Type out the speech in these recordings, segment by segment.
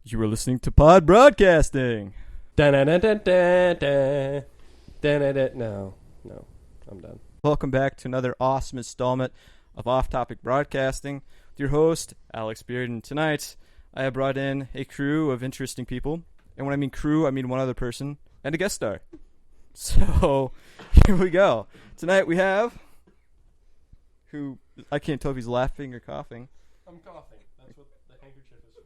You were listening to Pod Broadcasting. No, I'm done. Welcome back to another awesome installment of Off Topic Broadcasting with your host, Alex Bearden. Tonight, I have brought in a crew of interesting people. And when I mean crew, I mean one other person and a guest star. So, here we go. Tonight we have, who, I can't tell if he's laughing or coughing. I'm coughing. That's what the handkerchief is for.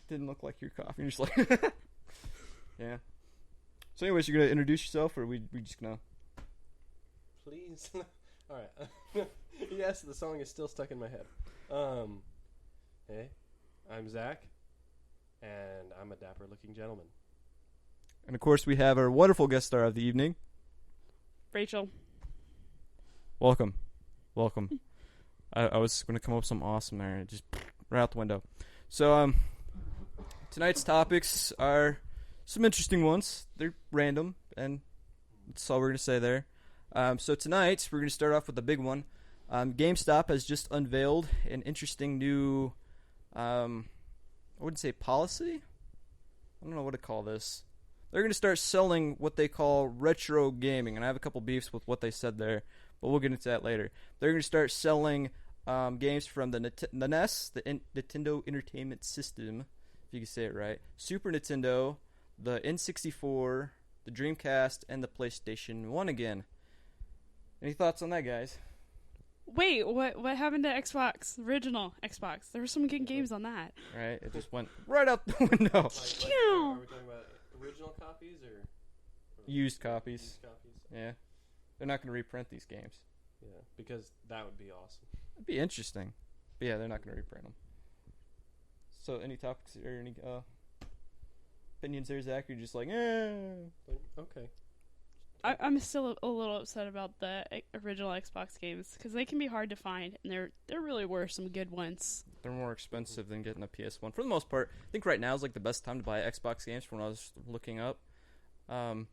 Didn't look like you're coughing. You're just like, yeah. So anyways, you're going to introduce yourself, or we just going to? Please. Alright. Yes, the song is still stuck in my head. Hey, I'm Zach, and I'm a dapper-looking gentleman. And of course, we have our wonderful guest star of the evening. Rachel. Welcome. I was going to come up with some awesome there, just right out the window. So, tonight's topics are some interesting ones. They're random, and that's all we're going to say there. So tonight, we're going to start off with the big one. Gamestop has just unveiled an interesting new, I wouldn't say policy. I don't know what to call this. They're going to start selling what they call retro gaming, and I have a couple beefs with what they said there, but we'll get into that later. They're going to start selling games from the NES, the Nintendo Entertainment System, if you can say it right, Super Nintendo, the N64, the Dreamcast, and the PlayStation 1 again. Any thoughts on that, guys? Wait, what happened to Xbox? Original Xbox. There were some good games on that. Right, it just went right out the window. Are we talking about original copies or Used copies. Used copies? Yeah. They're not going to reprint these games. Yeah, because that would be awesome. It'd be interesting. But yeah, they're not going to reprint them. So any topics or any opinions there, Zach? You're just like, Okay. I'm still a little upset about the original Xbox games because they can be hard to find, and there really were some good ones. They're more expensive than getting a PS1. For the most part, I think right now is like the best time to buy Xbox games from when I was looking up. Then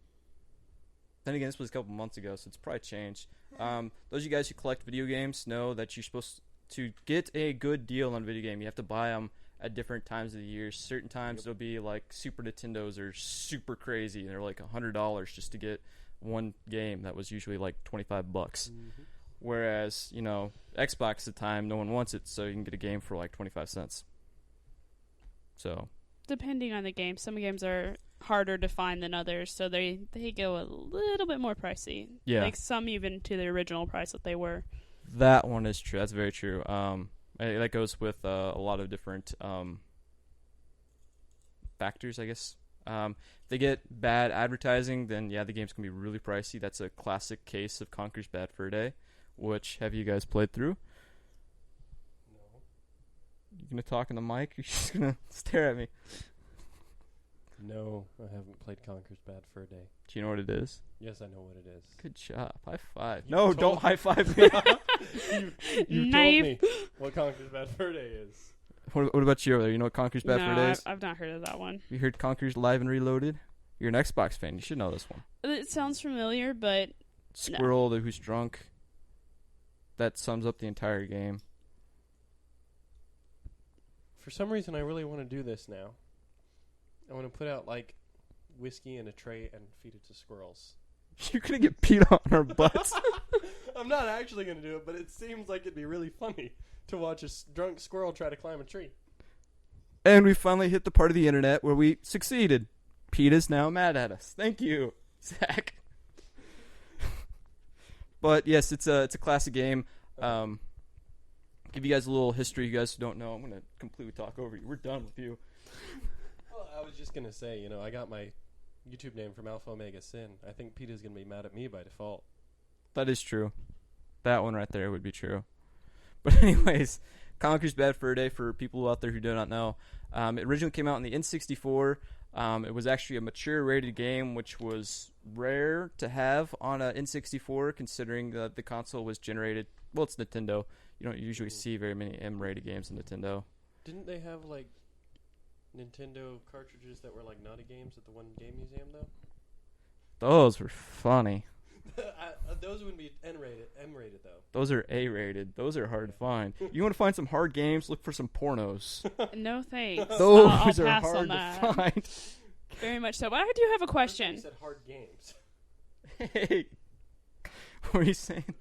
again, this was a couple months ago, so it's probably changed. Those of you guys who collect video games know that you're supposed to get a good deal on a video game. You have to buy them at different times of the year. Certain times it'll be like Super Nintendos are super crazy, and they're like $100 just to get one game that was usually like $25. Mm-hmm. Whereas, Xbox at the time, no one wants it, so you can get a game for like 25 cents. So, Depending on the game, some games are harder to find than others, so they go a little bit more pricey. yeah, Like some even to the original price that they were. that one is true. That's very true. That goes with a lot of different factors, I guess. If they get bad advertising, then yeah, the games can be really pricey. That's a classic case of Conker's Bad Fur Day, which have you guys played through? No. You gonna talk in the mic? You're just gonna stare at me. No, I haven't played Conker's Bad Fur Day. Do you know what it is? Yes, I know what it is. Good job. High five. You No, told don't me. high five me. You told Knife. me what Conker's Bad Fur Day is. What about you over there? You know what Conker's Bad Fur Day is? I've not heard of that one. You heard Conker's Live and Reloaded? You're an Xbox fan. You should know this one. It sounds familiar, but Squirrel who's drunk. That sums up the entire game. For some reason, I really want to do this now. I want to put out, like, whiskey in a tray and feed it to squirrels. You're gonna get peed on our butts. I'm not actually going to do it, but it seems like it'd be really funny to watch a drunk squirrel try to climb a tree. And we finally hit the part of the internet where we succeeded. PETA's now mad at us. Thank you, Zach. But yes, it's a classic game. Give you guys a little history. You guys who don't know, I'm gonna completely talk over you. We're done with you. Well, I was just going to say, I got my YouTube name from Alpha Omega Sin. I think PETA's going to be mad at me by default. That is true. That one right there would be true. But anyways, Conker's Bad Fur Day, for people out there who do not know, it originally came out in the N64. It was actually a mature rated game, which was rare to have on a N64, considering that the console was generated. Well, it's Nintendo. You don't usually see very many M-rated games in Nintendo. Didn't they have, like, Nintendo cartridges that were like naughty games at the one game museum, though? Those were funny. Those wouldn't be M-rated though. Those are A-rated. Those are hard to find. You want to find some hard games? Look for some pornos. No thanks. Those I'll are pass hard on to that. find. Very much so. But I do have a You question. said hard games. Hey, what are you saying?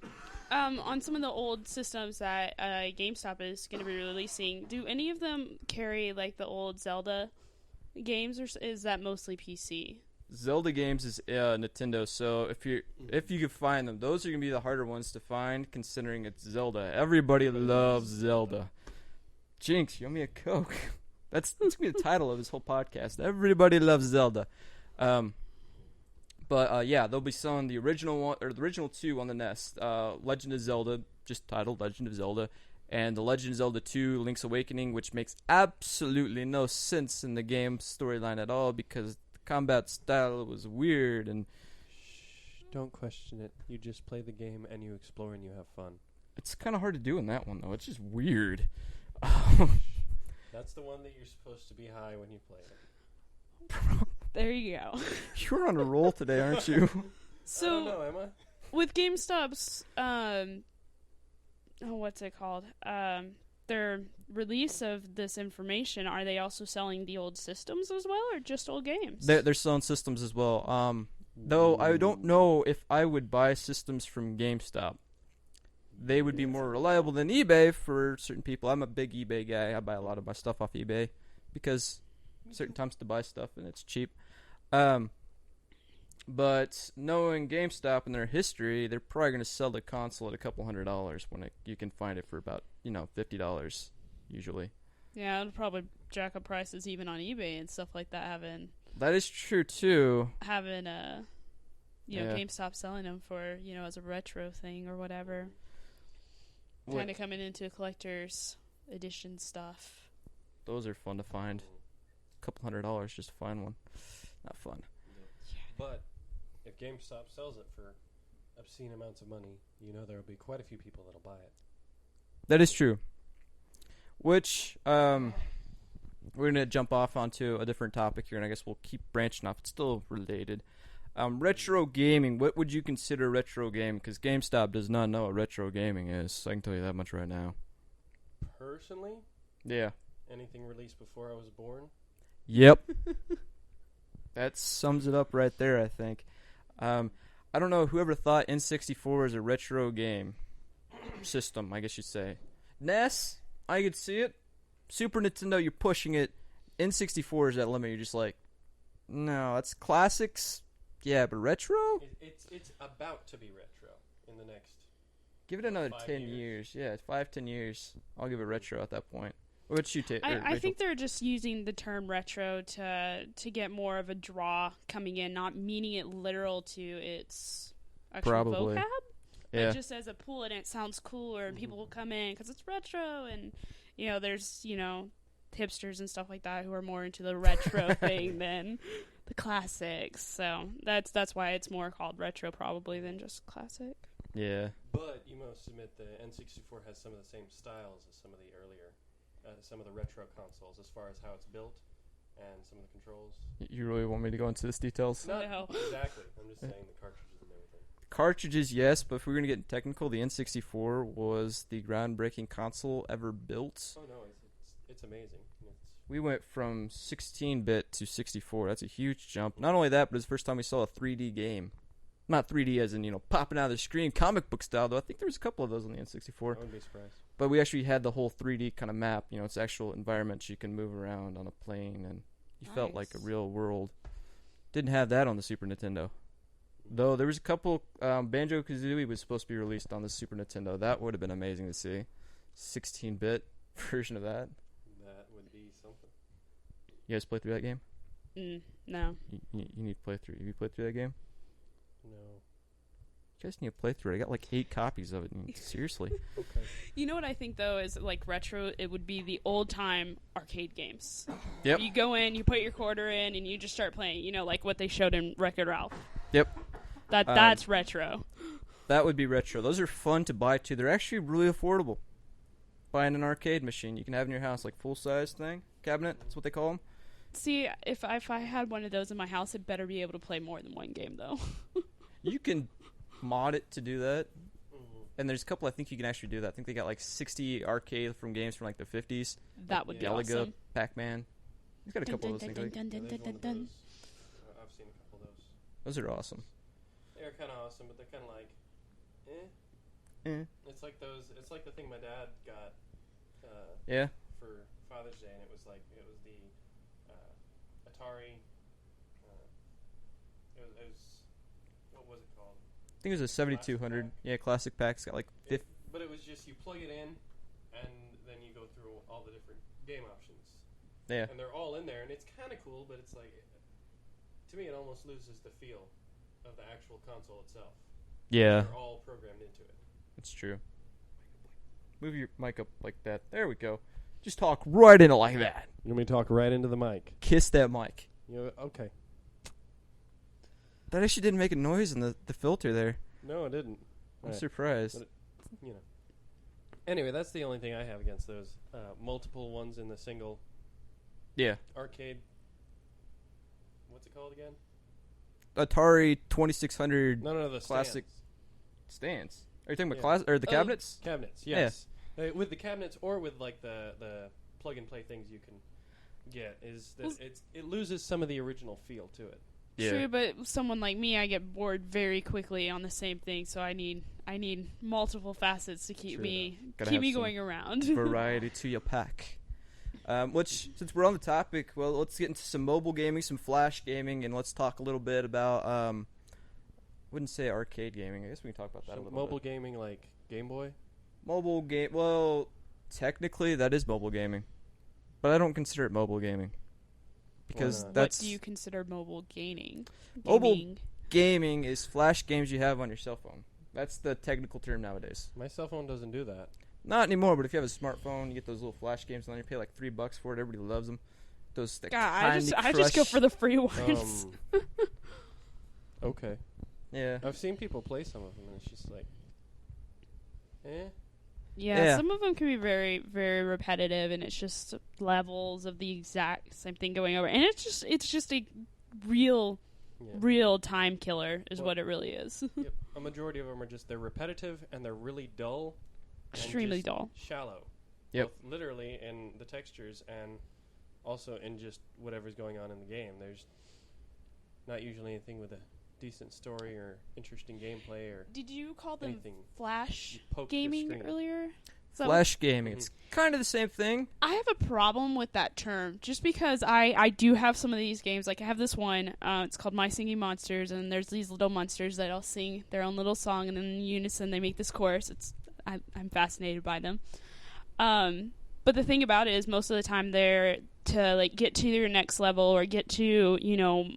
On some of the old systems that GameStop is going to be releasing, do any of them carry like the old Zelda games, or is that mostly PC? Zelda games is Nintendo, so if you can find them, those are gonna be the harder ones to find, considering it's Zelda. Everybody loves Zelda. Jinx, you owe me a Coke. That's gonna be the title of this whole podcast. Everybody loves Zelda. But yeah, they'll be selling the original one or the original two on the NES. Legend of Zelda, just titled Legend of Zelda, and the Legend of Zelda 2: Link's Awakening, which makes absolutely no sense in the game storyline at all because combat style was weird and Don't question it. You just play the game and you explore and you have fun. it's kind of hard to do in that one though. It's just weird. That's the one that you're supposed to be high when you play it. There you go. You're on a roll today, aren't you? I So don't know, am I? with GameStop's what's it called? Their release of this information, are they also selling the old systems as well, or just old games? They're selling systems as well. Though I don't know if I would buy systems from GameStop. They would be more reliable than eBay for certain people. I'm a big eBay guy. I buy a lot of my stuff off eBay because certain times to buy stuff and it's cheap. But knowing GameStop and their history, they're probably going to sell the console at a couple $100s when you can find it for about $50 usually. Yeah, it'll probably jack up prices even on eBay and stuff like that. That is true too. Having Yeah. GameStop selling them for as a retro thing or whatever. Kind of coming into collector's edition stuff. Those are fun to find. A couple $100 just to find one. Not fun. But if GameStop sells it for obscene amounts of money, there will be quite a few people that'll buy it. That is true. Which, we're going to jump off onto a different topic here, and I guess we'll keep branching off. It's still related. Retro gaming. What would you consider retro gaming? Because GameStop does not know what retro gaming is. I can tell you that much right now. Personally, Yeah. anything released before I was born. Yep. That sums it up right there, I think. I don't know whoever thought N64 was a retro game system, I guess you'd say. NES, I could see it. Super Nintendo, you're pushing it. N64 is that limit. You're just like, no, it's classics. Yeah, but retro? It's about to be retro in the next. Give it another 5 10 years. Yeah, 5-10 years. I'll give it retro at that point. What'd you take? I think they're just using the term retro to get more of a draw coming in, not meaning it literal to its actual Probably. vocab. Yeah. But just as a pool, and it sounds cooler, and people will come in because it's retro, and there's hipsters and stuff like that who are more into the retro thing than the classics. So that's why it's more called retro probably than just classic. Yeah. But you must admit the N64 has some of the same styles as some of the earlier, some of the retro consoles as far as how it's built and some of the controls. You really want me to go into this details? No. Exactly. I'm just saying the cartridges and everything. Cartridges, yes, but if we're going to get technical, the N64 was the groundbreaking console ever built. Oh no, it's amazing. We went from 16-bit to 64. That's a huge jump. Not only that, but it's the first time we saw a 3D game. Not 3D as in, popping out of the screen, comic book style, though. I think there was a couple of those on the N64. I wouldn't be surprised. But we actually had the whole 3D kind of map. It's actual environments you can move around on a plane, and you felt like a real world. Didn't have that on the Super Nintendo. Though there was a couple, Banjo-Kazooie was supposed to be released on the Super Nintendo. That would have been amazing to see. 16-bit version of that. That would be something. You guys play through that game? No. You need to play through. Have you played through that game? No. You guys need to play through it. I got like 8 copies of it. Seriously. Okay. You know what I think though is like retro? It would be the old time arcade games. Yep. You go in, you put your quarter in, and you just start playing. Like what they showed in Wreck-It Ralph. Yep. That's retro. That would be retro. Those are fun to buy too. They're actually really affordable. Buying an arcade machine you can have in your house, like full size thing, cabinet. That's what they call them. See, if I had one of those in my house, it better be able to play more than one game though. You can mod it to do that. Mhm. And there's a couple I think you can actually do that. I think they got like 60 arcade from games from like the 50s. That would be Galaga, awesome. Pac-Man. He's got a couple of those things. Yeah, there's one of those. I've seen a couple of those. Those are awesome. They're kind of awesome, but they're kind of like, It's like those. It's like the thing my dad got. Yeah. For Father's Day, and it was the Atari. It was what was it called? I think it was a 7200. Yeah, classic pack. It's got like 50. But it was just you plug it in, and then you go through all the different game options. Yeah. And they're all in there, and it's kind of cool, but it's like, to me, it almost loses the feel of the actual console itself. Yeah. They're all programmed into it. It's true. Move your mic up like that. There we go. Just talk right in it like that. You want me to talk right into the mic? Kiss that mic. Okay. That actually didn't make a noise in the filter there. No, it didn't. I'm surprised. But Anyway, that's the only thing I have against those. Multiple ones in the single Yeah. arcade. What's it called again? Atari 2600 No, the classic stands. stands. Are you talking about Yeah. the cabinets? Cabinets, yes. With the cabinets or with like the plug and play things you can get is that it loses some of the original feel to it. Yeah. True, but someone like me, I get bored very quickly on the same thing, so I need multiple facets to keep True me Gotta keep have me some going around. Variety to your pack. Which, since we're on the topic, well, let's get into some mobile gaming, some flash gaming, and let's talk a little bit about, wouldn't say arcade gaming. I guess we can talk about that a little Mobile bit. gaming like Game Boy? Mobile game, well, technically that is mobile gaming. But I don't consider it mobile gaming. Because not? that's... What do you consider mobile gaming? Mobile gaming is flash games you have on your cell phone. That's the technical term nowadays. My cell phone doesn't do that. Not anymore, but if you have a smartphone, you get those little flash games, and then you pay like $3 for it. Everybody loves them. Those God, I just go Crush. for the free ones. Okay. Yeah. I've seen people play some of them, and it's just like, Yeah, some of them can be very, very repetitive, and it's just levels of the exact same thing going over, and it's just a real time killer, is what it really is. Yep. A majority of them are they're repetitive and they're really dull, Extremely and just dull, shallow. Yep. Both literally in the textures and also in just whatever's going on in the game. There's not usually anything with a decent story or interesting gameplay or Did you call them anything. flash You poke the gaming screen. earlier? So Flash gaming. It's kind of the same thing. I have a problem with that term, just because I do have some of these games. Like I have this one, it's called My Singing Monsters, and there's these little monsters that all sing their own little song, and then in unison they make this chorus. I'm fascinated by them. But the thing about it is, most of the time they're to like get to your next level or get to,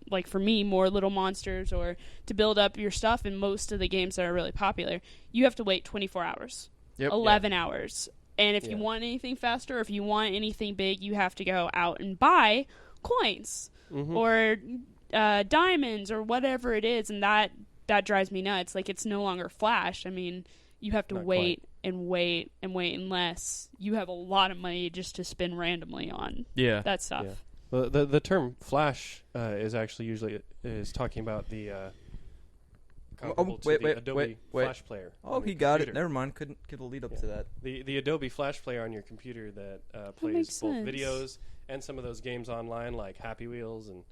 like for me, more little monsters, or to build up your stuff. In most of the games that are really popular, you have to wait 24 hours. Yep. 11 hours. And if you want anything faster, if you want anything big, you have to go out and buy coins or diamonds or whatever it is, and that drives me nuts. Like, it's no longer Flash. I mean, you have to wait and wait and wait unless you have a lot of money just to spend randomly on that stuff. Yeah. Well, the term Flash is actually usually talking about the comparable to the Adobe Flash Player. Oh, he got it. Never mind. Couldn't get a lead up to that. The Adobe Flash Player on your computer that plays both videos and some of those games online, like Happy Wheels and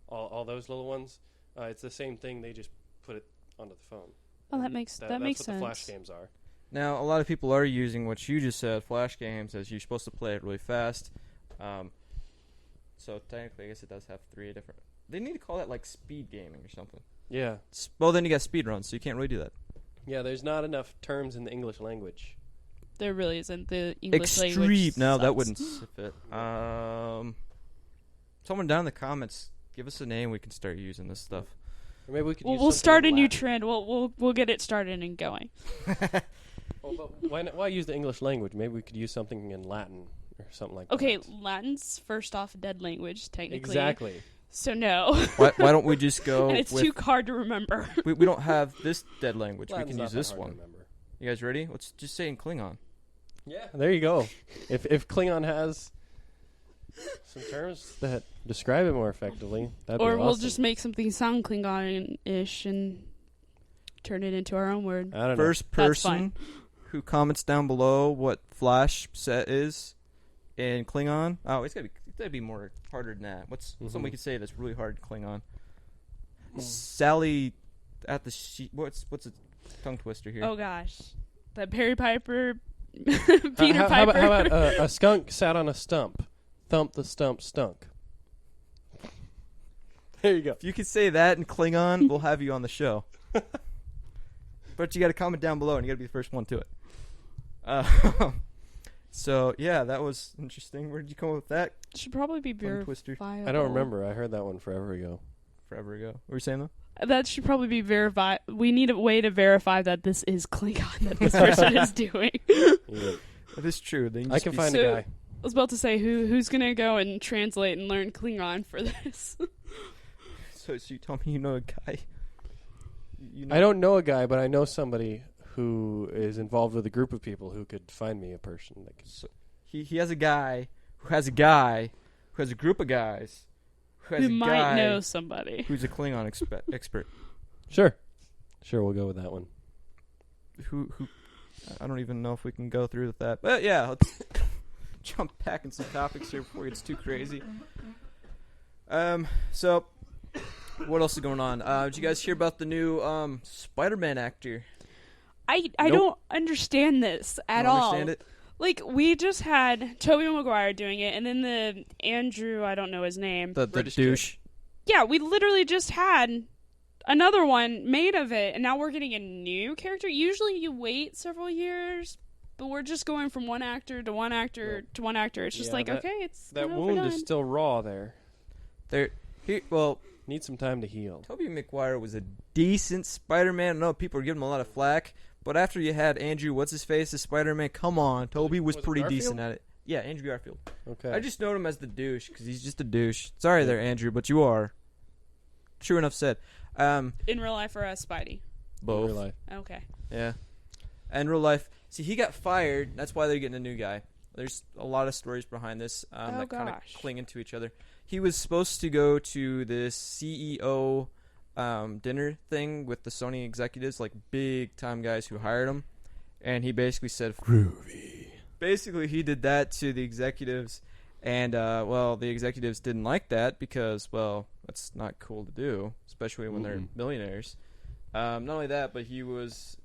all those little ones. It's the same thing. They just put it onto the phone. Oh, that makes sense. That's what the Flash games are. Now, a lot of people are using what you just said, Flash games, as you're supposed to play it really fast. So technically, I guess it does have 3 different... They need to call that like speed gaming or something. Yeah. Well, then you got speed runs, so you can't really do that. Yeah, there's not enough terms in the English language. There really isn't. The English language Extreme. No, sucks. that wouldn't fit. Someone down in the comments, give us a name. We can start using this stuff. Or maybe we could. We'll start a new trend. We'll get it started and going. Well, but why use the English language? Maybe we could use something in Latin or something like that. Okay, Latin's first off a dead language technically. Exactly. So no. Why don't we just go? And it's with, too hard to remember. we don't have this dead language. Latin's we can not use that this hard to one. remember. You guys ready? Let's just say in Klingon. Yeah, there you go. If Klingon has some terms that describe it more effectively, that'd be Or awesome. we'll just make something sound Klingon-ish and turn it into our own word. I don't know. First person who comments down below what Flash set is in Klingon. Oh, it's gotta be more harder than that. What's something we could say that's really hard in Klingon? Sally at the what's a tongue twister here? Oh gosh, that Perry Piper, Peter Piper. How about a skunk sat on a stump? Thump the stump stunk. There you go. If you could say that in Klingon, we'll have you on the show. But you got to comment down below, and you got to be the first one to it. So yeah, that was interesting. Where did you come up with that? Should probably be Tongue twister. verifiable. I don't remember. I heard that one forever ago. Forever ago. What were you saying though? That should probably be verified. We need a way to verify that this is Klingon that this person is doing. Yeah. That is true. They I can find So- a guy. I was about to say who's gonna go and translate and learn Klingon for this. So you told me you know a guy. You know I don't know a guy, but I know somebody who is involved with a group of people who could find me a person that could. So he has a guy who has a guy who has a group of guys who has Who a might guy know somebody. who's a Klingon expert. Sure, we'll go with that one. Who I don't even know if we can go through with that. But yeah, let's jump back in some topics here before it gets too crazy. So what else is going on? Did you guys hear about the new Spider-Man actor? I Nope. don't understand this at Don't all. understand it? Like, we just had Tobey Maguire doing it, and then the Andrew, I don't know his name. The British douche. Yeah, we literally just had another one made of it, and now we're getting a new character. Usually you wait several years, but we're just going from one actor to one actor to one actor. It's just Yeah, like, that- okay, it's That we're wound done. is still raw there. Well, Needs some time to heal. Tobey Maguire was a decent Spider-Man. I know people are giving him a lot of flack, but after you had Andrew, what's his face, as Spider-Man, come on, Tobey was Was it pretty Garfield? decent at it. Yeah, Andrew Garfield. Okay. I just know him as the douche because he's just a douche. Sorry there, Andrew, but you are. True enough said. In real life or as Spidey? Both. In real life. Okay. Yeah. And real life. See, he got fired. That's why they're getting a new guy. There's a lot of stories behind this that kind of gosh. cling into each other. He was supposed to go to this CEO dinner thing with the Sony executives, like big-time guys who hired him. And he basically said, groovy. Basically, he did that to the executives. And, the executives didn't like that because, that's not cool to do, especially when they're millionaires. Not only that, but he was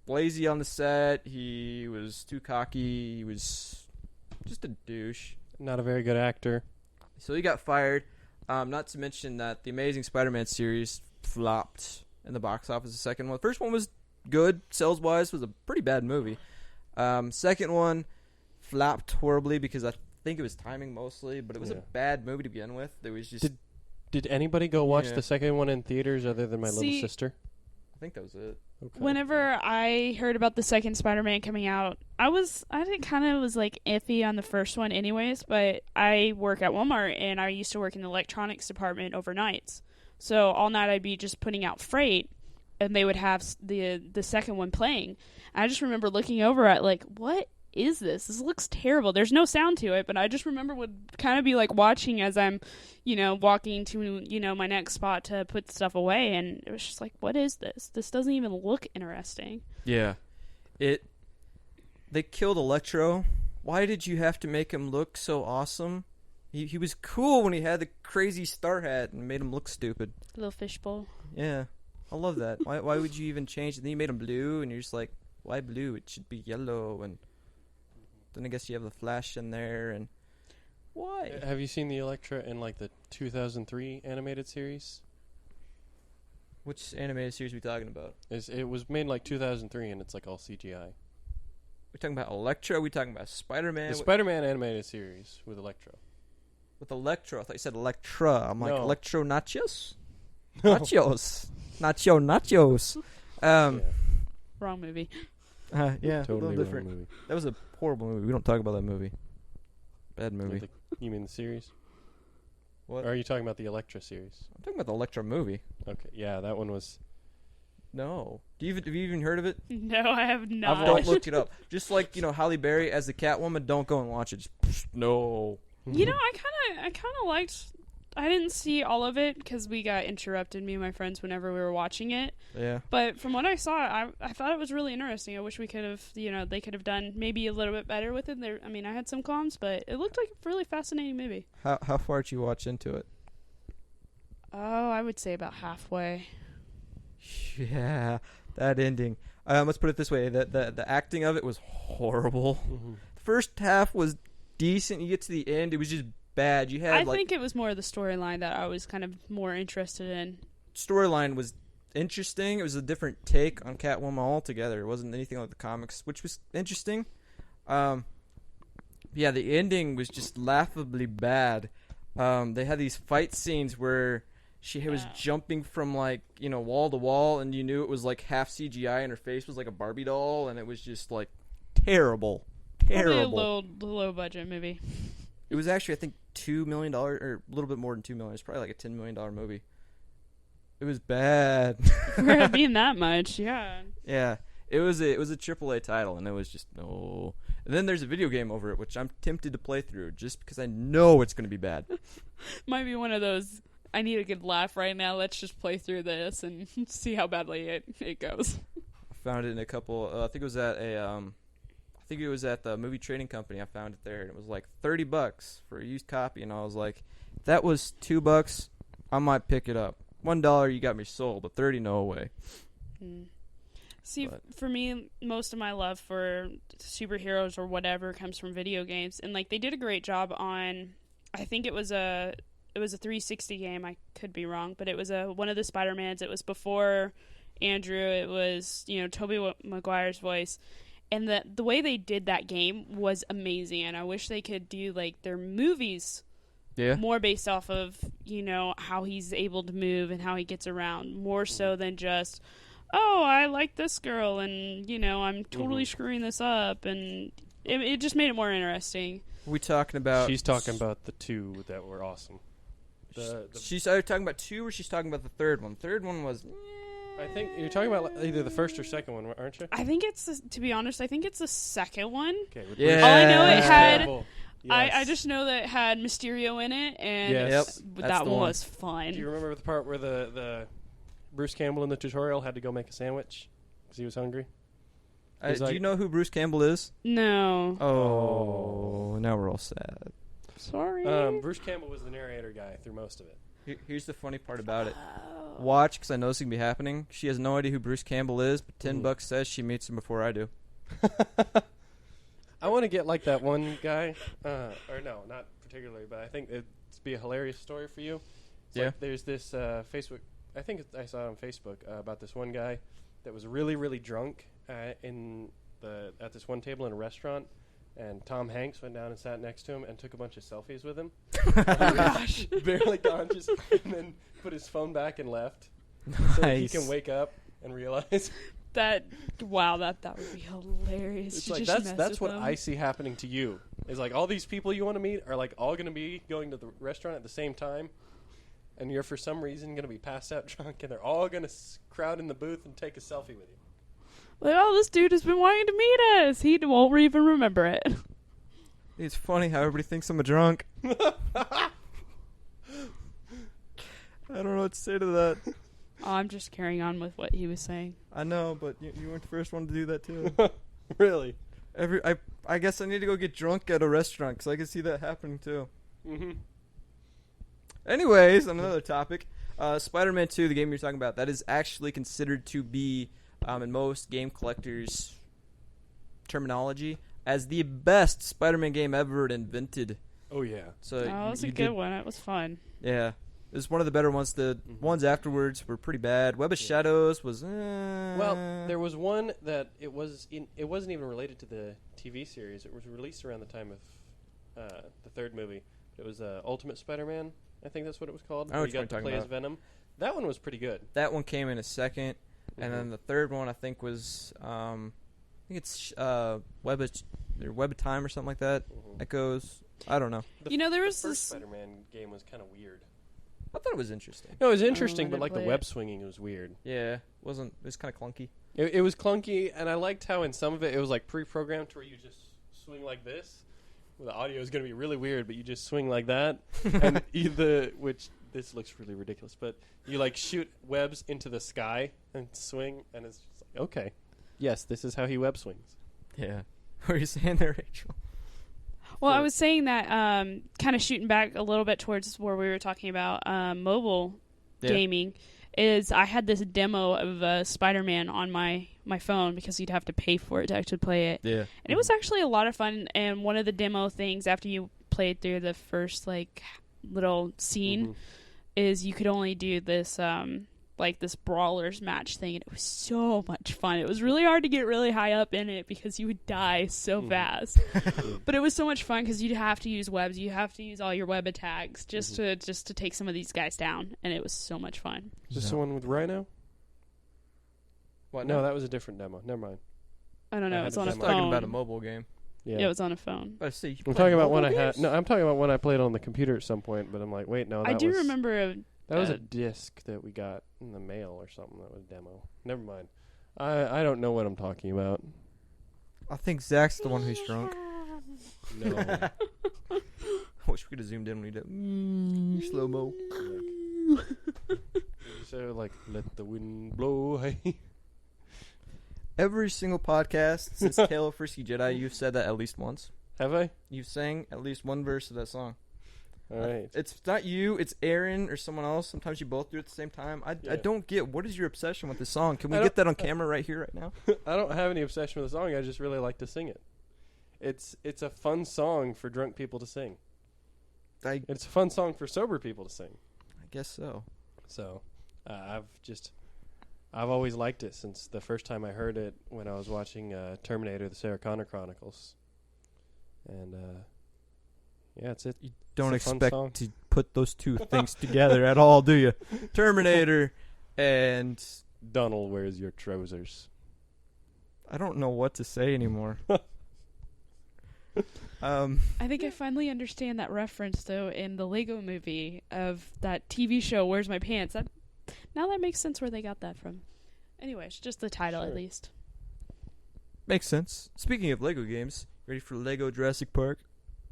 lazy on the set. He was too cocky. He was just a douche. Not a very good actor. So he got fired. Not to mention that the Amazing Spider-Man series flopped in the box office. The second one. The first one was good, sales-wise. Was a pretty bad movie. Second one flopped horribly because I think it was timing mostly, but it was a bad movie to begin with. There was just... Did anybody go watch Yeah. the second one in theaters other than my little See- sister? I think that was it. Okay. Whenever I heard about the second Spider-Man coming out, I was like iffy on the first one anyways, but I work at Walmart and I used to work in the electronics department overnights. So all night I'd be just putting out freight and they would have the second one playing. I just remember looking over at like, what is this? This looks terrible. There's no sound to it, but I just remember would kind of be like watching as I'm, walking to, my next spot to put stuff away, and it was just like, what is this? This doesn't even look interesting. Yeah. They killed Electro. Why did you have to make him look so awesome? He was cool when he had the crazy star hat and made him look stupid. Little fishbowl. Yeah. I love that. Why would you even change it? Then you made him blue, and you're just like, why blue? It should be yellow. And then I guess you have the Flash in there, and why? Have you seen the Elektra in like the 2003 animated series? Which animated series are we talking about? It was made like 2003 and it's like all CGI. We talking about Electro? Are we talking about Spider-Man? The Spider-Man animated series with Electro. With Electro. I thought you said Electra. I'm like, No. Electro Nachos? Nachos. Nachos. Yeah, Wrong movie. Yeah, totally a little wrong different. movie. That was a horrible movie. We don't talk about that movie. Bad movie. You mean the series? What? Or are you talking about the Electra series? I'm talking about the Electro movie. Okay, yeah, that one was... No. Have you even heard of it? No, I have not. Don't look it up. Just like, Halle Berry as the Catwoman, don't go and watch it. Just, no. You know, I kind of liked didn't see all of it because we got interrupted, me and my friends, whenever we were watching it. Yeah. But from what I saw, I thought it was really interesting. I wish we could have, they could have done maybe a little bit better with it. I had some qualms, but it looked like a really fascinating movie. How far did you watch into it? Oh, I would say about halfway. Yeah, that ending. Let's put it this way: the acting of it was horrible. Mm-hmm. The first half was decent. You get to the end, it was just bad. You had I think it was more the storyline that I was kind of more interested in. Storyline was interesting. It was a different take on Catwoman altogether. It wasn't anything like the comics, which was interesting. Yeah, the ending was just laughably bad. They had these fight scenes where she was jumping from wall to wall, and you knew it was like half CGI, and her face was like a Barbie doll, and it was just like terrible. Probably a low budget movie. It was actually, I think, $2 million, or a little bit more than $2 million. It's probably like a $10 million movie. It was bad. For it being that much, yeah. Yeah, it was a AAA title, and it was just no. And then there's a video game over it, which I'm tempted to play through just because I know it's going to be bad. Might be one of those, I need a good laugh right now, let's just play through this and see how badly it goes. I found it in a couple, I think it was at the movie trading company. I found it there, and it was like $30 for a used copy, and I was like, if that was $2, I might pick it up. $1, you got me sold, but $30, no way. See, for me, most of my love for superheroes or whatever comes from video games, and they did a great job on. I think it was a 360 game. I could be wrong, but it was one of the Spider-Mans. It was before Andrew. It was Tobey Maguire's voice, and the way they did that game was amazing. And I wish they could do their movies. Yeah. More based off of how he's able to move and how he gets around, more so than just, oh, I like this girl and I'm totally screwing this up, and it just made it more interesting. Are we talking about? She's talking about the two that were awesome. She's either talking about two or she's talking about the third one. The third one was. I think you're talking about either the first or second one, aren't you? I think to be honest, I think it's the second one. Okay. Yeah. All I know it had. Yes. I just know that it had Mysterio in it, and that one was fun. Do you remember the part where the Bruce Campbell in the tutorial had to go make a sandwich because he was hungry? Do you know who Bruce Campbell is? No. Oh, now we're all sad. Sorry. Bruce Campbell was the narrator guy through most of it. Here's the funny part about it. Watch, because I know this is going to be happening. She has no idea who Bruce Campbell is, but $10 says she meets him before I do. I want to get like that one guy, or no, not particularly, but I think it'd be a hilarious story for you. It's there's this Facebook, I think I saw it on Facebook about this one guy that was really, really drunk at this one table in a restaurant, and Tom Hanks went down and sat next to him and took a bunch of selfies with him. Oh gosh! Barely conscious, and then put his phone back and left, so that he can wake up and realize. That would be hilarious. It's that's what I see happening to you. Is all these people you want to meet are all going to be going to the restaurant at the same time, and you're for some reason going to be passed out drunk, and they're all going to crowd in the booth and take a selfie with you. This dude has been wanting to meet us. He won't even remember it. It's funny how everybody thinks I'm a drunk. I don't know what to say to that. Oh, I'm just carrying on with what he was saying. I know, but you weren't the first one to do that too. Really? I guess I need to go get drunk at a restaurant because I can see that happening too. Mm-hmm. Anyways, on another topic, Spider-Man 2, the game you're talking about, that is actually considered to be, in most game collectors' terminology, as the best Spider-Man game ever invented. Oh yeah. So that was a good one. It was fun. Yeah. It was one of the better ones. The ones afterwards were pretty bad. Web of Shadows was. Well, there was one that it wasn't even related to the TV series. It was released around the time of the third movie. It was Ultimate Spider-Man. I think that's what it was called. I know you got to play as Venom. That one was pretty good. That one came in a second, and then the third one I think was it's Web of Time or something like that. Echoes. I don't know. There was the this first Spider-Man game was kind of weird. I thought it was interesting. No, it was interesting, but the web it. swinging was weird. Yeah, it was kind of clunky. It was clunky, and I liked how in some of it was pre-programmed to where you just swing like this, the audio is going to be really weird, but you just swing like that, and this looks really ridiculous, but you like shoot webs into the sky and swing, and it's just like, okay, yes, this is how he web swings. Yeah. What are you saying there, Rachel? Well, I was saying that kind of shooting back a little bit towards where we were talking about mobile gaming is I had this demo of Spider-Man on my phone because you'd have to pay for it to actually play it. Yeah. And it was actually a lot of fun. And one of the demo things after you played through the first like little scene is you could only do this like this brawlers match thing, and it was so much fun. It was really hard to get really high up in it because you would die so fast. But it was so much fun because you'd have to use webs. You have to use all your web attacks just to take some of these guys down, and it was so much fun. Is this the one with Rhino? What? No, that was a different demo. Never mind. I don't know. It's on a I'm phone. talking about a mobile game. Yeah, it was on a phone. I see. I'm talking about one I had. No, I'm talking about one I played on the computer at some point. But I'm like, wait, no. I do remember. That was a disc that we got in the mail or something. That was a demo. Never mind. I don't know what I'm talking about. I think Zach's the one who's drunk. No. I wish we could have zoomed in when we did slow mo. So like, let the wind blow. Hey. Every single podcast since Halo Frisky Jedi, you've said that at least once. Have I? You've sang at least one verse of that song. All right. It's not you, it's Aaron or someone else. Sometimes you both do it at the same time. I don't get, what is your obsession with this song? Can we get that on camera right here, right now? I don't have any obsession with the song. I just really like to sing it. It's a fun song for drunk people to sing. It's a fun song for sober people to sing. I guess so. So, I've always liked it since the first time I heard it when I was watching Terminator: The Sarah Connor Chronicles. And yeah, it's it. You don't expect to put those two things together at all, do you? Terminator and Donald, where's your trousers? I don't know what to say anymore. I think I finally understand that reference though in the Lego movie of that TV show Where's My Pants. Now that makes sense where they got that from. Anyways, just the title at least. Makes sense. Speaking of Lego games, ready for Lego Jurassic Park?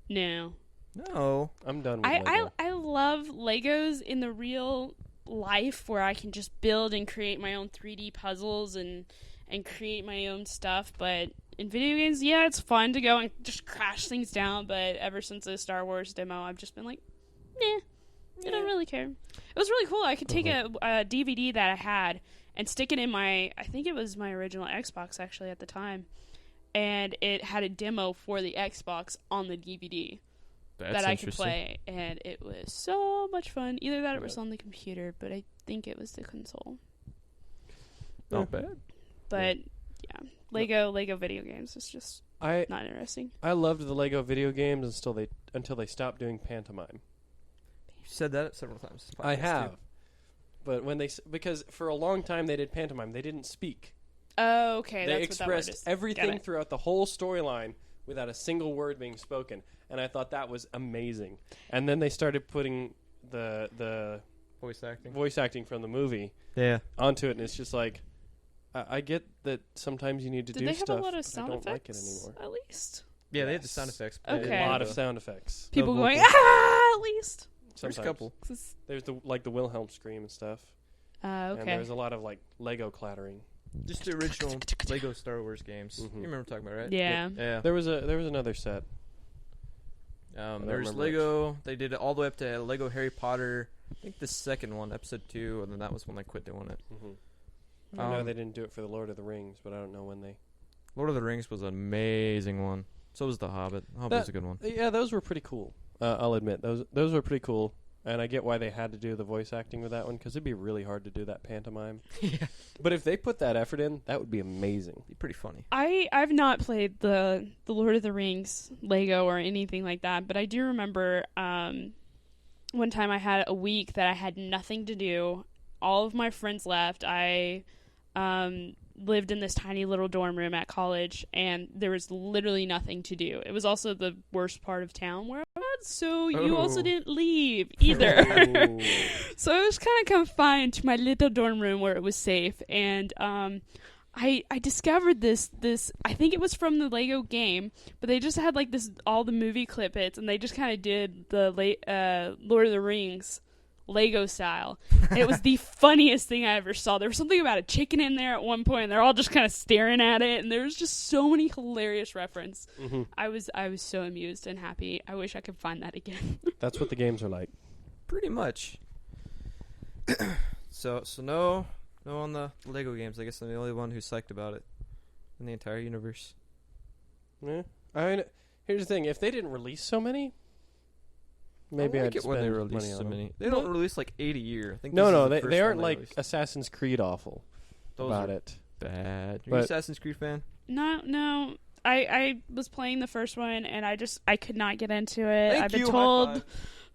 No. No. I'm done with Lego. I love Legos in the real life where I can just build and create my own 3D puzzles and create my own stuff, but in video games, yeah, it's fun to go and just crash things down, but ever since the Star Wars demo, I've just been like, nah. I don't really care. It was really cool. I could take a DVD that I had and stick it in I think it was my original Xbox actually at the time, and it had a demo for the Xbox on the DVD that I could play, and it was so much fun. Either that or it was on the computer, but I think it was the console. Not bad. But yeah, Lego video games is just not interesting. I loved the Lego video games until they stopped doing pantomime. You said that several times. I have. Too. But because for a long time they did pantomime, they didn't speak. Oh, okay. They expressed everything throughout the whole storyline without a single word being spoken, and I thought that was amazing. And then they started putting the voice acting from the movie onto it, and it's just like, I get that sometimes you need to do stuff. Did they have a lot of sound effects? I don't like it anymore. At least. Yeah, they had the sound effects. Okay. A lot of sound effects. People going at least. Sometimes. There's a couple. There's the Wilhelm scream and stuff. Okay. And there's a lot of Lego clattering. Just the original Lego Star Wars games. You remember what I'm talking about, right? Yeah. Yeah. There was another set. There's Lego. They did it all the way up to Lego Harry Potter. I think the second one, episode 2, and then that was when they quit doing it. I know they didn't do it for the Lord of the Rings, but I don't know when they. Lord of the Rings was an amazing one. So was The Hobbit. The Hobbit was a good one. Yeah, those were pretty cool. I'll admit those were pretty cool, and I get why they had to do the voice acting with that one because it'd be really hard to do that pantomime. Yeah. But if they put that effort in, that would be amazing. It'd be pretty funny. I've not played the Lord of the Rings Lego or anything like that, but I do remember one time I had a week that I had nothing to do. All of my friends left. I lived in this tiny little dorm room at college, and there was literally nothing to do. It was also the worst part of town where I was, so you also didn't leave either. So I was kind of confined to my little dorm room where it was safe, and I discovered this I think it was from the Lego game, but they just had like this all the movie clip hits, and they just kind of did the Lord of the Rings Lego style. It was the funniest thing I ever saw. There was something about a chicken in there at one point, and they're all just kind of staring at it, and there was just so many hilarious references. Mm-hmm. I was so amused and happy. I wish I could find that again. That's what the games are like. Pretty much. So no on the Lego games. I guess I'm the only one who's psyched about it in the entire universe. Yeah. I mean, here's the thing: if they didn't release so many, maybe I like I'd it when they spend release money so on them. many. They don't release like 80 a year. I think No, this no, is the first they aren't one like released. Assassin's Creed awful Those about are it. bad. Are you But- an Assassin's Creed fan? No. I was playing the first one, and I could not get into it. Thank I've been you, high told five.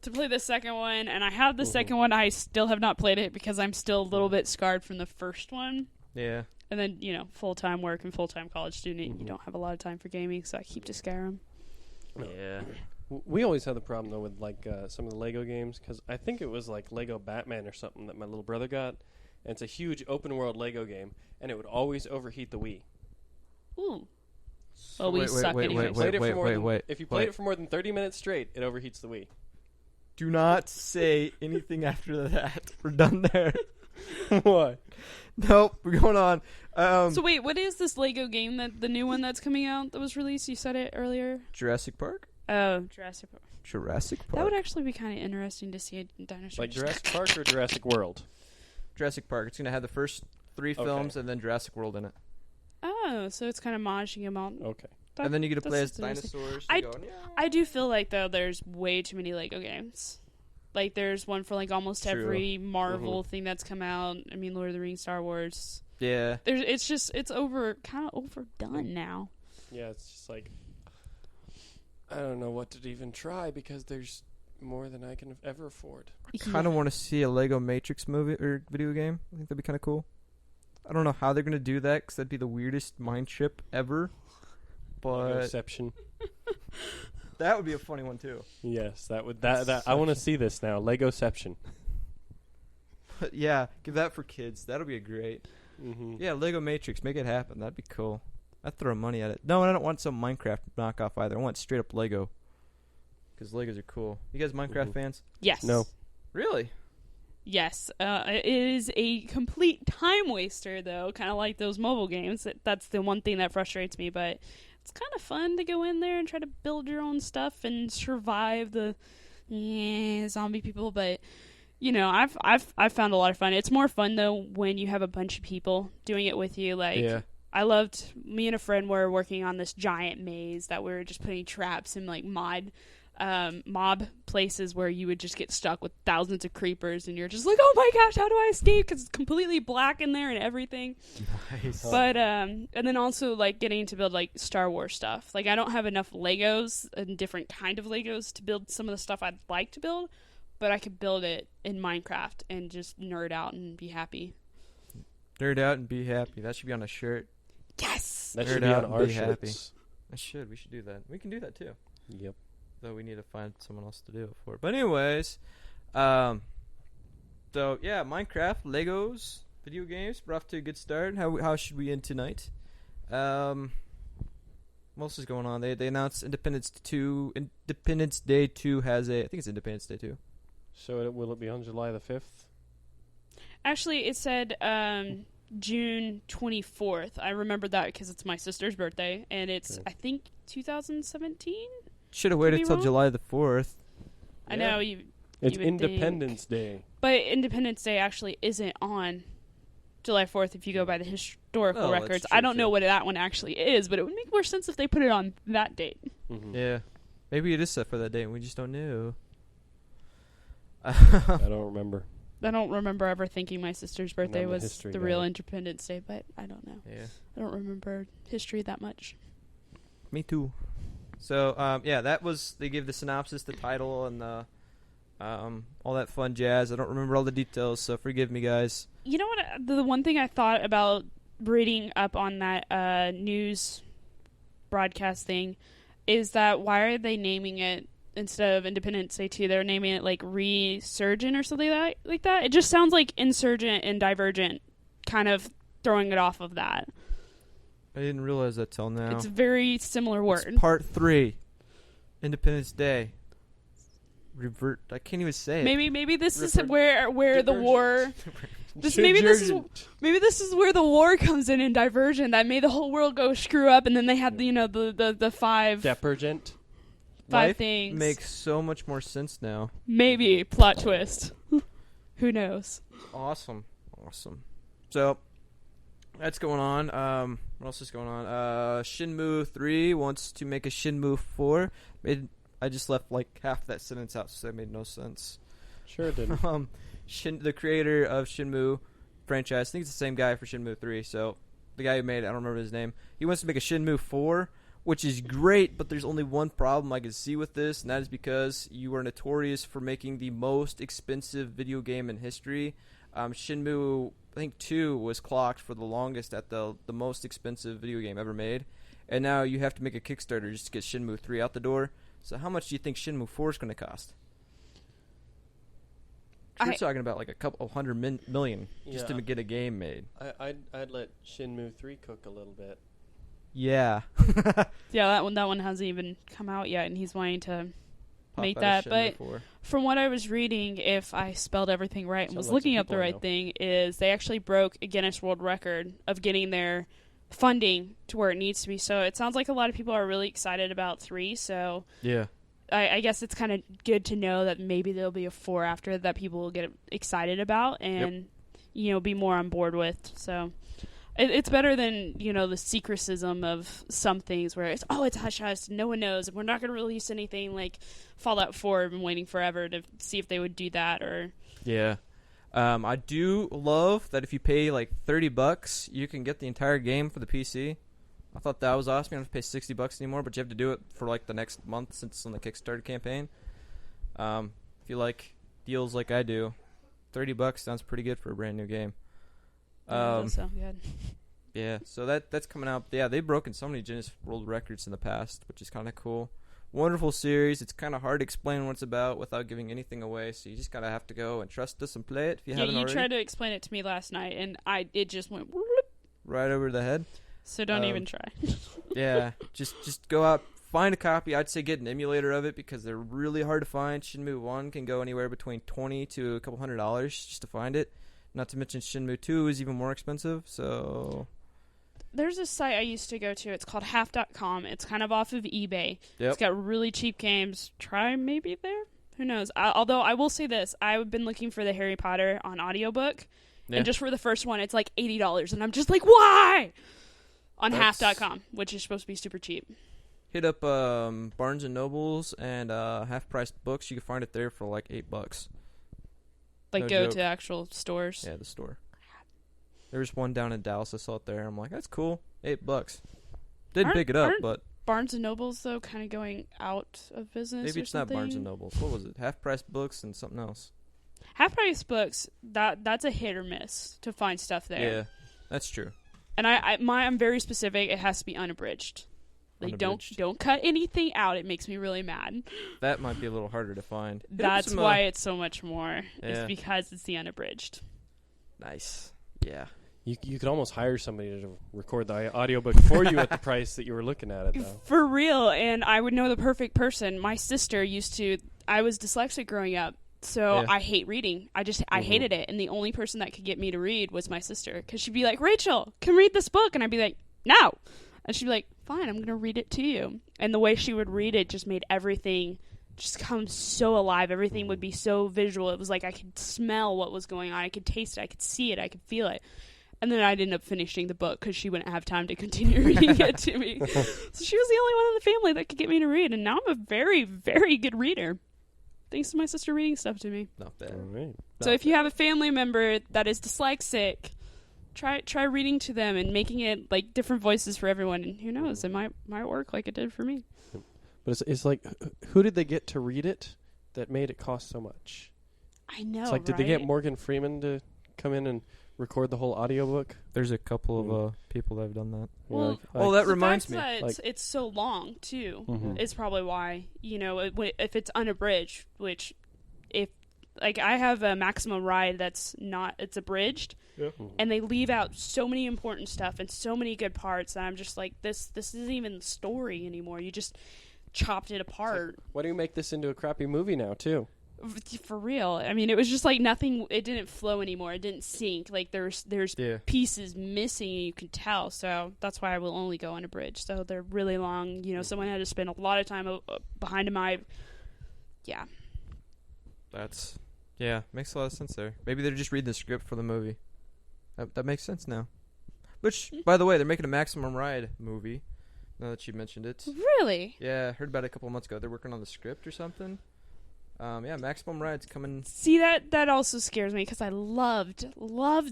to play the second one, and I have the Mhm. second one. I still have not played it because I'm still a little bit scarred from the first one. Yeah. And then, full-time work and full-time college student, Mhm. you don't have a lot of time for gaming, so I keep to Skyrim. Yeah. We always had the problem though with like some of the Lego games, because I think it was like Lego Batman or something that my little brother got, and it's a huge open world Lego game, and it would always overheat the Wii. Ooh. Well, we suck anyway. If you played it for more than 30 minutes straight, it overheats the Wii. Do not say anything after that. We're done there. What? Nope, we're going on. So wait, what is this Lego game, the new one that's coming out that was released? You said it earlier. Jurassic Park? Oh, Jurassic Park. Jurassic Park. That would actually be kind of interesting to see a dinosaur. Like Jurassic Park or Jurassic World? Jurassic Park. It's going to have the first 3 films and then Jurassic World in it. Oh, so it's kind of modishing them out. Okay. And then you get to play as that's interesting. dinosaurs. I do feel like, though, there's way too many Lego games. Like, there's one for, like, almost True. every Marvel thing that's come out. I mean, Lord of the Rings, Star Wars. Yeah. It's kind of overdone now. Yeah, it's just like, I don't know what to even try because there's more than I can ever afford. I kind of want to see a Lego Matrix movie or video game. I think that'd be kind of cool. I don't know how they're going to do that because that'd be the weirdest mind trip ever. But Legoception. that would be a funny one, too. Yes, that I want to see this now. Legoception. But yeah, give that for kids. That'll be great. Mm-hmm. Yeah, Lego Matrix. Make it happen. That'd be cool. I'd throw money at it. No, I don't want some Minecraft knockoff either. I want straight up Lego. Because Legos are cool. You guys Minecraft fans? Yes. No. Really? Yes. It is a complete time waster, though, kind of like those mobile games. That's the one thing that frustrates me, but it's kind of fun to go in there and try to build your own stuff and survive the zombie people, but I've found a lot of fun. It's more fun though when you have a bunch of people doing it with you. Like, Yeah. I loved, me and a friend were working on this giant maze that we were just putting traps and like mob places where you would just get stuck with thousands of creepers, and you're just like, oh my gosh, how do I escape? Because it's completely black in there and everything. Nice. But and then also like getting to build like Star Wars stuff. Like, I don't have enough Legos and different kind of Legos to build some of the stuff I'd like to build, but I could build it in Minecraft and just nerd out and be happy. Nerd out and be happy. That should be on a shirt. Yes. That Nerd should be out on and our be happy. shirts. I should. We should do that. We can do that too. Yep. Though we need to find someone else to do it for. But anyways, so yeah, Minecraft, Legos, video games. We're off to a good start. How should we end tonight? What else is going on? They announced Independence Day 2 has I think it's Independence Day 2. So will it be on July the 5th? Actually, it said June 24th. I remember that because it's my sister's birthday, and it's, I think, 2017? Should have waited be till wrong? July the 4th. I know you. It's you would Independence Day. But Independence Day actually isn't on July 4th if you go by the historical Oh, that's records. true, I don't know too. what that one actually is, but it would make more sense if they put it on that date. Mm-hmm. Yeah. Maybe it is set for that day and we just don't know. I don't remember. I don't remember ever thinking my sister's birthday I'm a was history the guy. real Independence Day, but I don't know. Yeah. I don't remember history that much. Me too. So, yeah, that was, they gave the synopsis, the title, and the, all that fun jazz. I don't remember all the details, so forgive me, guys. You know what? The one thing I thought about reading up on that news broadcast thing is that why are they naming it, instead of Independence Day 2, they're naming it like Resurgent or something like that? It just sounds like Insurgent and Divergent, kind of throwing it off of that. I didn't realize that till now. It's a very similar word. It's part 3. Independence Day. Revert. I can't even say it. Maybe this is where the war. Maybe this is where the war comes in Divergent. That made the whole world go screw up, and then they had the 5 Depergent. 5 Life things. Makes so much more sense now. Maybe plot twist. Who knows? Awesome. So that's going on. What else is going on? Shenmue 3 wants to make a Shenmue 4. I just left like half that sentence out, so that made no sense. Sure it didn't. The creator of Shenmue franchise, I think it's the same guy for Shenmue 3, so the guy who made it, I don't remember his name. He wants to make a Shenmue 4, which is great, but there's only one problem I can see with this, and that is because you are notorious for making the most expensive video game in history. Shenmue, I think 2 was clocked for the longest at the most expensive video game ever made, and now you have to make a Kickstarter just to get Shenmue 3 out the door. So how much do you think Shenmue 4 is going to cost? We're talking about like a couple $100 million just to get a game made. I'd let Shenmue 3 cook a little bit. Yeah. Yeah, that one hasn't even come out yet, and he's wanting to make that. But 4. from what I was reading, if I spelled everything right and was Sounds like looking some up the people I right know. thing, is they actually broke a Guinness World Record of getting their funding to where it needs to be. So it sounds like a lot of people are really excited about 3. So Yeah. I guess it's kind of good to know that maybe there'll be a 4 after that people will get excited about and be more on board with. So it's better than the secretism of some things where it's hush hush, no one knows, and we're not going to release anything. Like Fallout 4, I've been waiting forever to see if they would do that. Or Yeah. I do love that if you pay like $30, you can get the entire game for the PC. I thought that was awesome. You don't have to pay $60 anymore, but you have to do it for like the next month since it's on the Kickstarter campaign. If you like deals like I do, $30 sounds pretty good for a brand new game. that does sound good. Yeah, so that's coming out. Yeah, they've broken so many Guinness World Records in the past, which is kind of cool. Wonderful series. It's kind of hard to explain what it's about without giving anything away, so you just gotta have to go and trust us and play it if you haven't You already. tried to explain it to me last night, and it just went whoop, Right over the head. so don't even try. Yeah, just go out, find a copy. I'd say get an emulator of it because they're really hard to find. Shenmue 1 can go anywhere between $20 to a couple $100 just to find it. Not to mention Shenmue 2 is even more expensive, so... There's a site I used to go to. It's called half.com. It's kind of off of eBay. Yep. It's got really cheap games. Try maybe there. Who knows? Although I will say this. I've been looking for the Harry Potter on audiobook. Yeah. And just for the first one, it's like $80. And I'm just like, why? On half.com, which is supposed to be super cheap. Hit up Barnes & Nobles and half-priced books. You can find it there for like $8. Like No go joke. to actual stores. Yeah, the store. There's one down in Dallas. I saw it there. I'm like, that's cool. $8. Didn't pick it up, but Barnes & Nobles, though, kind of going out of business maybe or it's not something? Barnes & Nobles. What was it? Half-price books and something else. Half-price books, that's a hit or miss to find stuff there. Yeah, that's true. And I'm very specific. It has to be unabridged. Like Unabridged. don't cut anything out. It makes me really mad. That might be a little harder to find. Hit up That's some, why it's so much more. Yeah. It's because it's the unabridged. Nice. Yeah. You could almost hire somebody to record the audiobook for you at the price that you were looking at it, though. For real, and I would know the perfect person. My sister I was dyslexic growing up, so Yeah. I hate reading. I hated it, and the only person that could get me to read was my sister, because she'd be like, Rachel, come read this book, and I'd be like, no. And she'd be like, fine, I'm going to read it to you. And the way she would read it just made everything just come so alive. Everything would be so visual. It was like I could smell what was going on. I could taste it. I could see it. I could feel it. And then I'd end up finishing the book because she wouldn't have time to continue reading it to me. So she was the only one in the family that could get me to read. And now I'm a very, very good reader. Thanks to my sister reading stuff to me. Not bad. All right. So if you have a family member that is dyslexic, try reading to them and making it like different voices for everyone. And who knows, it might work like it did for me. But it's like, who did they get to read it that made it cost so much? I know, It's like, did right? they get Morgan Freeman to come in and record the whole audiobook? There's a couple of people that have done that. You know, Well, Oh, that the reminds fact me. that Like- it's so long too Mhm. is probably why, if it's unabridged, which if Like, I have a Maximum Ride that's not, it's abridged, and they leave out so many important stuff and so many good parts that I'm just like, this isn't even the story anymore. You just chopped it apart. Like, why do you make this into a crappy movie now, too? For real. I mean, it was just like nothing, it didn't flow anymore. It didn't sync. Like, there's pieces missing, and you can tell. So that's why I will only go on a bridge. So they're really long. You know, someone had to spend a lot of time behind my... Yeah. Makes a lot of sense there. Maybe they're just reading the script for the movie. That makes sense now. Which, by the way, they're making a Maximum Ride movie, now that you mentioned it. Really? Yeah, I heard about it a couple of months ago. They're working on the script or something. Maximum Ride's coming. See, that also scares me because I loved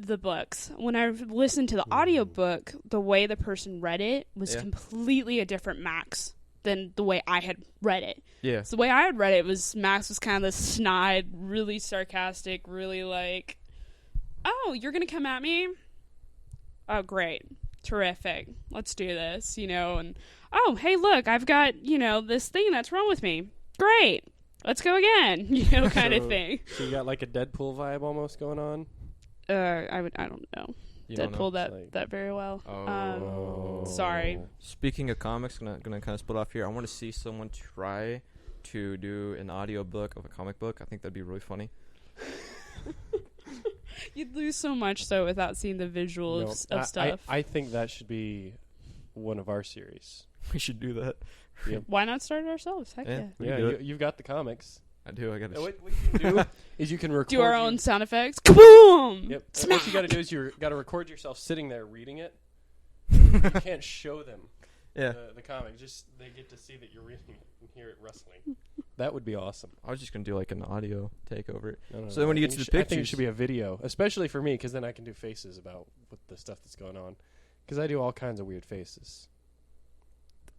the books. When I listened to the audiobook, the way the person read it was completely a different Max than the way I had read it. Yeah. So the way I had read it was Max was kind of this snide, really sarcastic, really like, oh, you're going to come at me? Oh, great. Terrific. Let's do this, you know, and, oh, hey, look, I've got, you know, this thing that's wrong with me. Great. Let's go again, you know, kind of thing. So you got like a Deadpool vibe almost going on? I don't know. You Deadpool don't know? that very well. Oh. Sorry. Speaking of comics, gonna kind of split off here. I want to see someone try to do an audiobook of a comic book. I think that'd be really funny. You'd lose so much so without seeing the visuals of stuff. I think that should be one of our series. We should do that. Yep. Why not start it ourselves? Heck yeah. You've got the comics. I do. I got to. What you can do is you can record. Do our own sound effects. Kaboom! Yep. Smack! What you got to do is you got to record yourself sitting there reading it. You can't show them the comic. Just they get to see that you're reading it and hear it rustling. That would be awesome. I was just gonna do like an audio take over it. No, so when you get to the pictures, I think it should be a video, especially for me, because then I can do faces about what the stuff that's going on. Because I do all kinds of weird faces.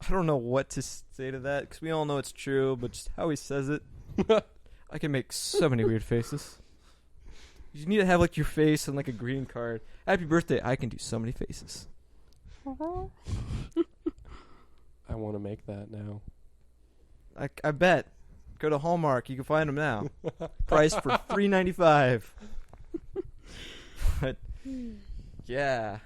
I don't know what to say to that because we all know it's true, but just how he says it, I can make so many weird faces. You need to have like your face and like a greeting card. Happy birthday! I can do so many faces. I want to make that now. I bet. Go to Hallmark. You can find them now. Price for $3.95. But yeah.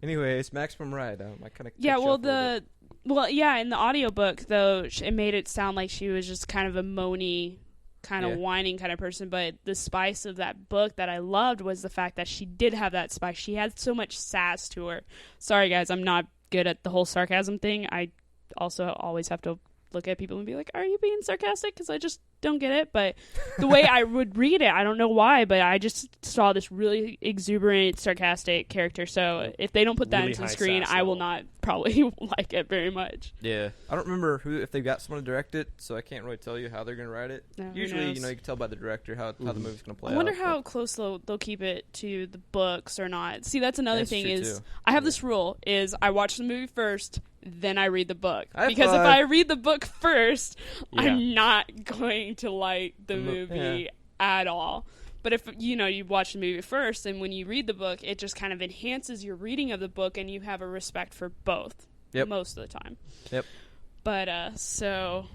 Anyways, Maximum Ride. I kind of in the audiobook though, it made it sound like she was just kind of a moany, kind of whining kind of person. But the spice of that book that I loved was the fact that she did have that spice. She had so much sass to her. Sorry guys, I'm not good at the whole sarcasm thing. I also always have to look at people and be like, are you being sarcastic? Because I just don't get it. But the way I would read it, I don't know why, but I just saw this really exuberant, sarcastic character. So if they don't put that really into the screen, I will not probably like it very much. Yeah. I don't remember if they've got someone to direct it, so I can't really tell you how they're going to write it. No, usually, you can tell by the director how the movie's going to play out. I wonder how close they'll keep it to the books or not. See, that's another thing is too. I have this rule is I watch the movie first, then I read the book. Because if I read the book first, I'm not going to like the movie at all. But if you watch the movie first, and when you read the book, it just kind of enhances your reading of the book, and you have a respect for both most of the time. Yep. But so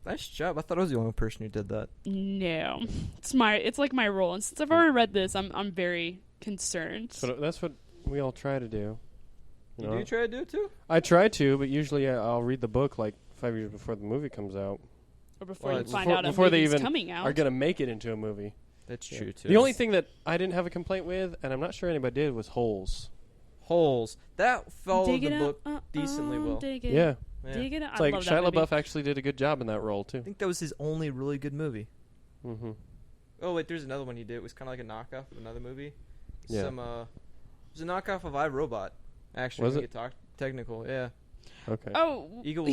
nice job. I thought I was the only person who did that. No, it's like my role, and since I've already read this, I'm very concerned. So that's what we all try to do. You do try to do it too? I try to, but usually I'll read the book like 5 years before the movie comes out. Or before you find out a movie's coming out. Are going to make it into a movie. That's true, too. The only thing that I didn't have a complaint with, and I'm not sure anybody did, was holes. Holes. That followed the book decently well. Dig it. Yeah. Dig it. It's like Shia Labeouf actually did a good job in that role, too. I think that was his only really good movie. Mm-hmm. Oh, wait, there's another one he did. It was kind of like a knockoff of another movie. Yeah. It was a knockoff of iRobot, actually. Was it? it? Technical, yeah. Okay. Oh, Eagle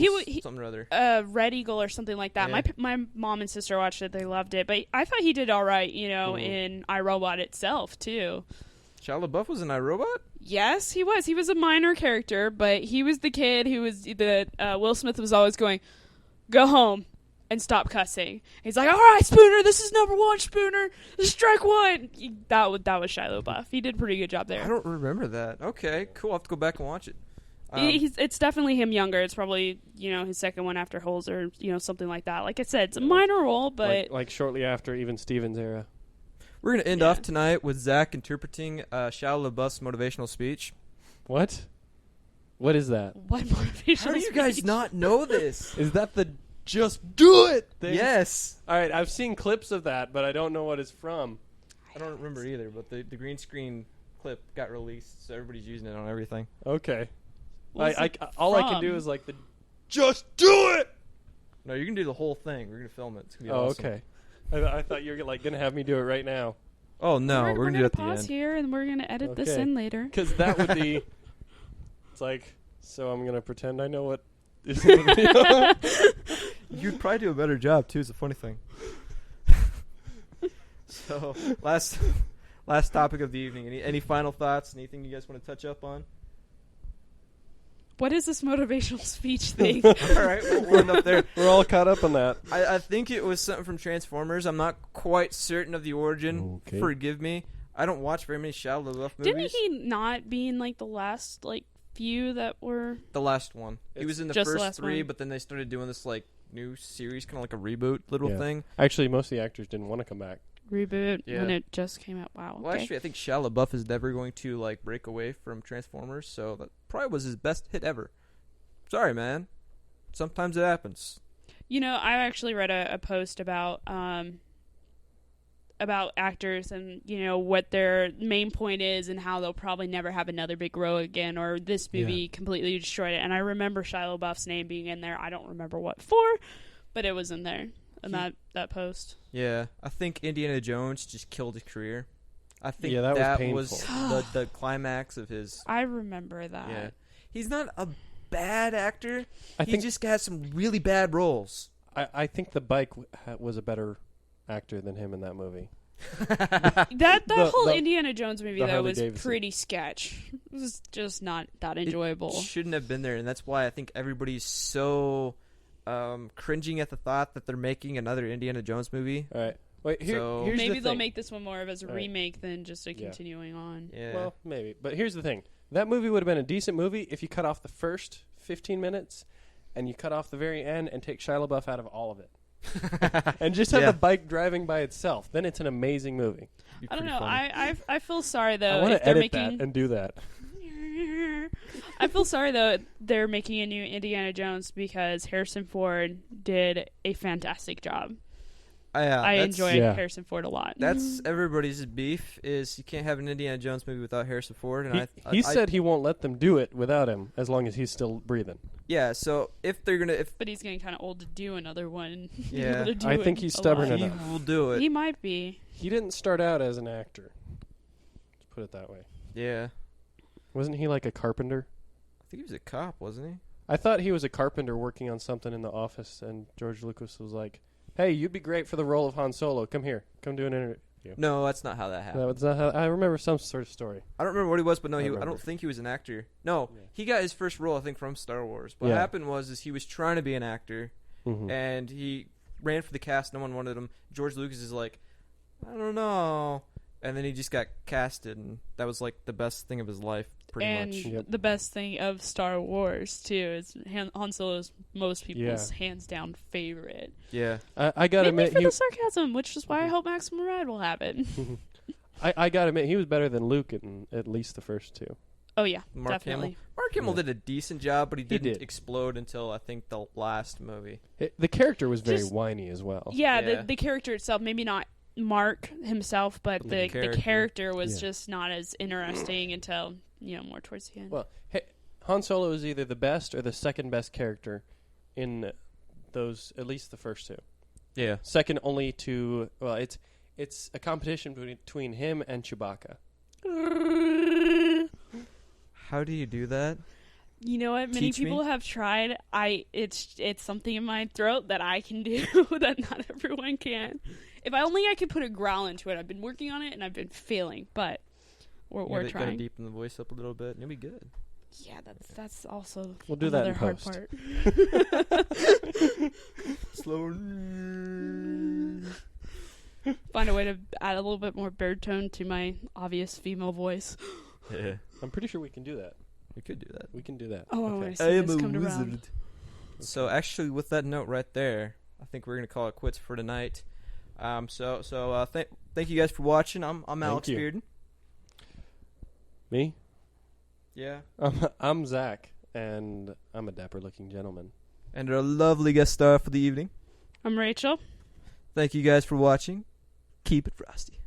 something or other. Red Eagle or something like that. Yeah. My mom and sister watched it. They loved it. But I thought he did all right, in iRobot itself, too. Shia LaBeouf was in iRobot? Yes, he was. He was a minor character, but he was the kid who was Will Smith was always going, go home and stop cussing. He's like, all right, Spooner, this is number one, Spooner. This is strike one. That was Shia LaBeouf. He did a pretty good job there. I don't remember that. Okay, cool. I'll have to go back and watch it. It's definitely him younger. It's probably, his second one after Holes or, something like that. Like I said, it's a minor role, but... Like shortly after even Stevens' era. We're going to end off tonight with Zach interpreting Shia Labeouf's motivational speech. What? What is that? What motivational How do you guys not know this? Is that the just do it thing? Yes. All right, I've seen clips of that, but I don't know what it's from. I don't remember either, but the green screen clip got released, so everybody's using it on everything. Okay. All I can do is like the just do it. No, you can do the whole thing. We're going to film it. It's going to be Oh, awesome. okay. I thought you were like going to have me do it right now. Oh, no. We're going to do it at the pause end. here, and we're going to edit this in later. Because that would be... It's like, so I'm going to pretend I know what is in the video. You'd probably do a better job, too, is the funny thing. So, last topic of the evening. Any final thoughts? Anything you guys want to touch up on? What is this motivational speech thing? All right, we'll end up there. We're all caught up on that. I think it was something from Transformers. I'm not quite certain of the origin. Okay. Forgive me. I don't watch very many Shia LaBeouf movies. Didn't he not be in, the last, few that were... The last one. He was in the just the first last 3, one. but then they started doing this, new series, kind of like a reboot little thing. Actually, most of the actors didn't want to come back. Reboot Yeah. when it just came out. Wow. Well, okay. actually, I think Shia LaBeouf is never going to, break away from Transformers, so that probably was his best hit ever. Sorry, man. Sometimes it happens. I actually read a post about actors and, what their main point is and how they'll probably never have another big role again, or this movie completely destroyed it. And I remember Shia LaBeouf's name being in there. I don't remember what for, but it was in there in that post. Yeah, I think Indiana Jones just killed his career. I think that was the climax of his... I remember that. Yeah. He's not a bad actor. I he think just has some really bad roles. I think the bike was a better actor than him in that movie. That whole Indiana Jones movie, though, Harley was Davidson. pretty sketch. It was just not that enjoyable. It shouldn't have been there, and that's why I think everybody's so cringing at the thought that they're making another Indiana Jones movie. All right. Wait, here's Maybe the they'll thing. make this one more of as a Right. remake than just a continuing on. Yeah. Well, maybe. But here's the thing. That movie would have been a decent movie if you cut off the first 15 minutes and you cut off the very end and take Shia LaBeouf out of all of it. And just have the bike driving by itself. Then it's an amazing movie. I don't know. I feel sorry, though. I want if to they're edit making... that and do that. I feel sorry, though, they're making a new Indiana Jones because Harrison Ford did a fantastic job. I enjoyed Harrison Ford a lot. That's everybody's beef, is you can't have an Indiana Jones movie without Harrison Ford. And he said he won't let them do it without him as long as he's still breathing. Yeah, so if they're going to... But he's getting kind of old to do another one. Yeah. I think he's stubborn He enough. will do it. He might be. He didn't start out as an actor. Let's put it that way. Yeah. Wasn't he like a carpenter? I think he was a cop, wasn't he? I thought he was a carpenter working on something in the office, and George Lucas was like, "Hey, you'd be great for the role of Han Solo. Come here. Come do an interview." No, that's not how that happened. That's not how, I remember some sort of story. I don't remember what he was, but no, I remember. don't think he was an actor. No, he got his first role, I think, from Star Wars. What Yeah. happened was he was trying to be an actor, and he ran for the cast. No one wanted him. George Lucas is like, I don't know. And then he just got casted, and that was like the best thing of his life, pretty And much. the best thing of Star Wars, too, is Han Solo's most people's hands-down favorite. Yeah. I gotta Maybe admit, for the sarcasm, which is why I hope Maximum Ride will happen. I gotta admit, he was better than Luke in at least the first two. Oh, yeah, Mark definitely. Hamill. Mark Hamill did a decent job, but he didn't did. explode until, I think, the last movie. The character was very Just- whiny as well. Yeah, the character itself, maybe not Mark himself, but the character was just not as interesting until, more towards the end. Well, Han Solo is either the best or the second best character in those, at least the first two. Yeah. Second only to, well, it's a competition between him and Chewbacca. How do you do that? You know what? Many Teach me. people have tried. It's something in my throat that I can do that not everyone can. If I could put a growl into it. I've been working on it and I've been failing, but we're Gotta trying. deepen the voice up a little bit, and you'll be good. Yeah, that's also We'll do that another in hard post. part. Slow. Find a way to add a little bit more baritone to my obvious female voice. Yeah. I'm pretty sure we can do that. We could do that. We can do that. Oh, I Okay. want to see this come to round. So actually, with that note right there, I think we're gonna call it quits for tonight. Thank you guys for watching. I'm Alex you. Bearden. Me? Yeah. I'm Zach, and I'm a dapper-looking gentleman. And our lovely guest star for the evening. I'm Rachel. Thank you guys for watching. Keep it frosty.